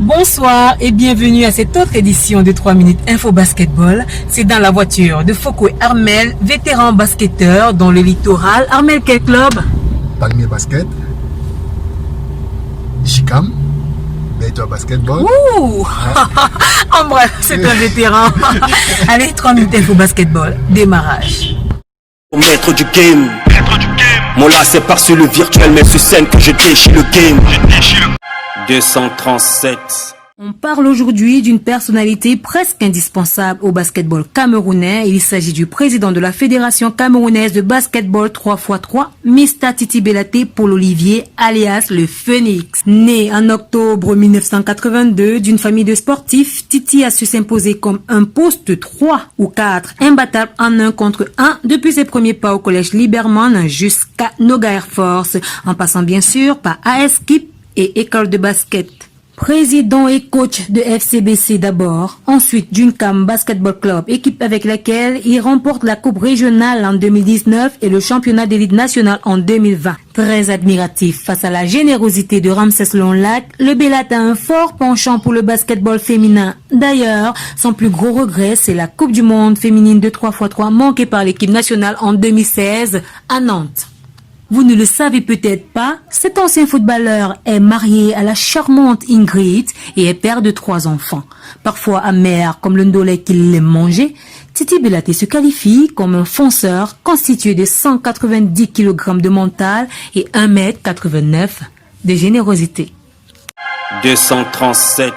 Bonsoir et bienvenue à cette autre édition de 3 minutes Info Basketball. C'est dans la voiture de Foko Armel, vétéran basketteur dans le littoral. Armel, quel club? Palmier Basket, Chicam, Beto Basketball. Ouh en bref, c'est un vétéran. Allez, 3 minutes Info Basketball, démarrage. Maître du game. Mon là c'est par-dessus le virtuel, mais sur scène que je déchire le game. 237. On parle aujourd'hui d'une personnalité presque indispensable au basketball camerounais. Il s'agit du président de la Fédération camerounaise de basketball 3x3, Mr Titi Bellaté Paul Olivier, alias le Phoenix. Né en octobre 1982 d'une famille de sportifs, Titi a su s'imposer comme un poste 3 ou 4, imbattable en 1 contre 1 depuis ses premiers pas au collège Liberman jusqu'à Noga Air Force, en passant bien sûr par AS Kip et école de basket. Président et coach de FCBC d'abord, ensuite Junkam Basketball Club, équipe avec laquelle il remporte la coupe régionale en 2019 et le championnat d'élite nationale en 2020. Très admiratif face à la générosité de Ramsès Lonlac, le Bellat a un fort penchant pour le basketball féminin. D'ailleurs, son plus gros regret, c'est la Coupe du Monde féminine de 3x3 manquée par l'équipe nationale en 2016 à Nantes. Vous ne le savez peut-être pas, cet ancien footballeur est marié à la charmante Ingrid et est père de 3 enfants. Parfois amer comme le ndolé qu'il aime manger, Titi Bellaté se qualifie comme un fonceur constitué de 190 kg de mental et 1,89 m de générosité. 237.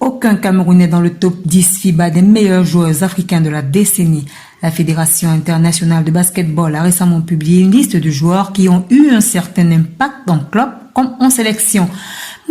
Aucun Camerounais dans le top 10 FIBA des meilleurs joueurs africains de la décennie. La Fédération internationale de basketball a récemment publié une liste de joueurs qui ont eu un certain impact en club comme en sélection.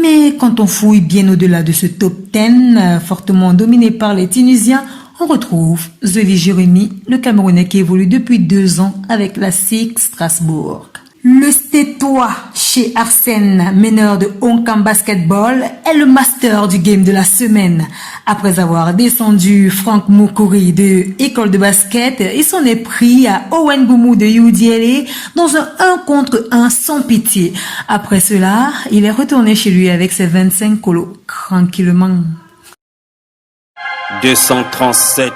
Mais quand on fouille bien au-delà de ce top 10, fortement dominé par les Tunisiens, on retrouve Zeli Jérémy, le Camerounais qui évolue depuis 2 ans avec la SIG Strasbourg. Le Stétois chez Arsène, meneur de Honkam Basketball, est le master du game de la semaine. Après avoir descendu Franck Moukouri de École de Basket, il s'en est pris à Owen Boumou de UDLA dans un 1 contre 1 sans pitié. Après cela, il est retourné chez lui avec ses 25 colos, tranquillement. 237.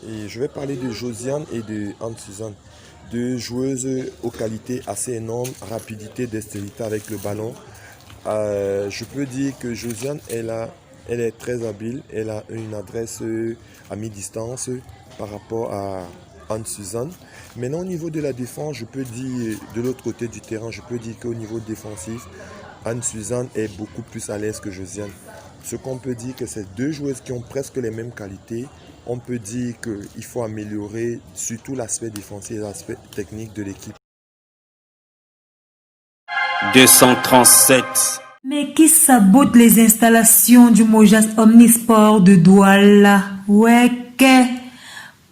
Et je vais parler de Josiane et de Anne-Suzanne, 2 joueuses aux qualités assez énormes, rapidité, dextérité avec le ballon. Je peux dire que Josiane, elle est très habile, elle a une adresse à mi-distance par rapport à Anne-Suzanne. Maintenant au niveau de la défense, je peux dire, de l'autre côté du terrain, je peux dire qu'au niveau défensif, Anne-Suzanne est beaucoup plus à l'aise que Josiane. Ce qu'on peut dire que c'est 2 joueuses qui ont presque les mêmes qualités. On peut dire qu'il faut améliorer surtout l'aspect défensif et l'aspect technique de l'équipe. 237. Mais qui sabote les installations du Mojas Omnisport de Douala? Ouais,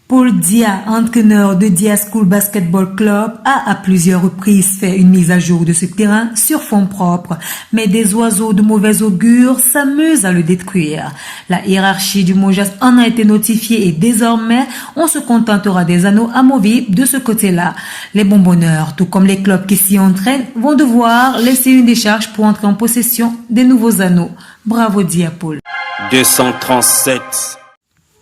Paul Dia, entraîneur de Dia School Basketball Club, a à plusieurs reprises fait une mise à jour de ce terrain sur fonds propres. Mais des oiseaux de mauvais augure s'amusent à le détruire. La hiérarchie du Mojas en a été notifiée et désormais, on se contentera des anneaux amovibles de ce côté-là. Les bonbonneurs, tout comme les clubs qui s'y entraînent, vont devoir laisser une décharge pour entrer en possession des nouveaux anneaux. Bravo Dia Paul. 237.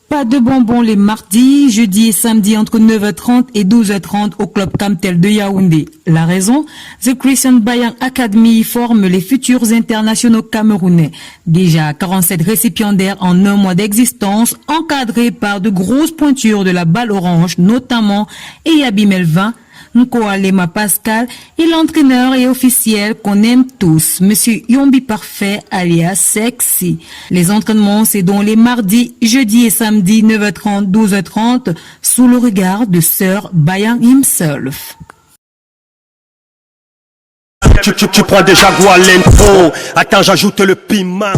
Pas de bonbons les mardis, jeudi et samedi entre 9h30 et 12h30 au club Camtel de Yaoundé. La raison? The Christian Bayern Academy forme les futurs internationaux camerounais. Déjà 47 récipiendaires en 1 mois d'existence, encadrés par de grosses pointures de la balle orange, notamment Eyabi Melvin, Nkoalema Pascal et l'entraîneur et officiel qu'on aime tous, Monsieur Yombi Parfait alias Sexy. Les entraînements, c'est donc les mardis, jeudi et samedi 9h30, 12h30 sous le regard de Sir Bayern himself. Tu prends déjà quoi l'info? Attends, j'ajoute le piment.